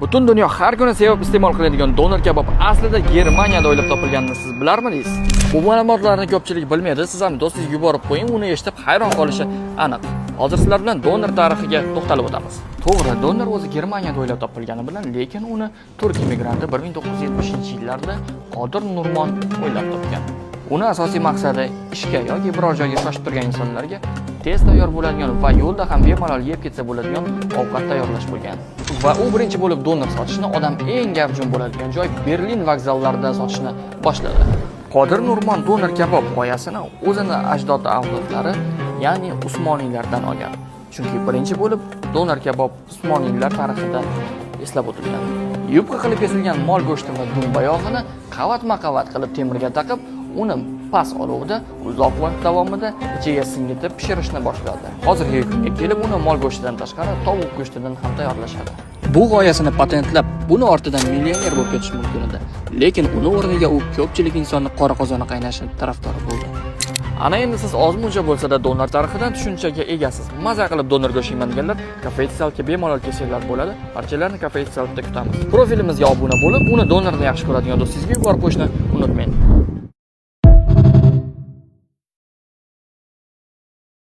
Butun dunyo har kuni sevib iste'mol qiladigan donor kabob aslida Germaniyada o'ylab topilganini siz bilarmidingiz? Bu ma'lumotlarni ko'pchilik bilmaydi. Siz ham do'stingizga yuborib qo'ying, uni eshitib hayron qolishi aniq. Hozir sizlar bilan donor tarixiga to'xtalib o'tamiz. To'g'ri, donor o'zi Germaniyada o'ylab topilgani bilan, lekin uni turk immigranti 1970-yillarda Qodir Nurmon o'ylab topgan. Uni asosiy maqsadi ishga yoki biror joyga shoshib turgan insonlarga tez tayyor bo'ladigan va yo'lda ham bemalol yeb ketsa bo'ladigan ovqat tayyorlash bo'lgan. Va u birinchi bo'lib donor sotishni odam eng gavjum bo'ladigan joy Berlin vokzallarida sotishni boshladi. Qodir Nurmon donor kabob g'oyasini o'zini ajdod-avlodlari, ya'ni Usmoniylardan olgan. Chunki birinchi bo'lib donor kabob Usmoniylar tarixida eslab o'tilgan. Yupqa qilib kesilgan mol go'shti va dumba yog'ini qavatma-qavat qilib temirga taqib, uni past olovda uzoq vaqt davomida ichiga singitib pishirishni boshladi. Hozirgi kunga kelib uni mol go'shtidan tashqari tovuq go'shtidan ham tayyorlashadi. Bu g'oyasini patentlab, buni ortidan millioner bo'lib ketish mumkin edi. Lekin uni o'rniga u ko'pchilik insonni qora qozoni qaynashi tarafdori bo'ldi. Ana endi siz ozmuncha bo'lsa-da donor tarixidan tushunchaga egasiz. Maza qilib donor go'sht yeymanganlar Cafe-Itselfga bemalol kelsanglar bo'ladi. Barchalarni Cafe-Itselfda kutamiz. Profilimizga obuna bo'lib, uni donorni yaxshi ko'radigan do'stingizga yuborib qo'yishni unutmang.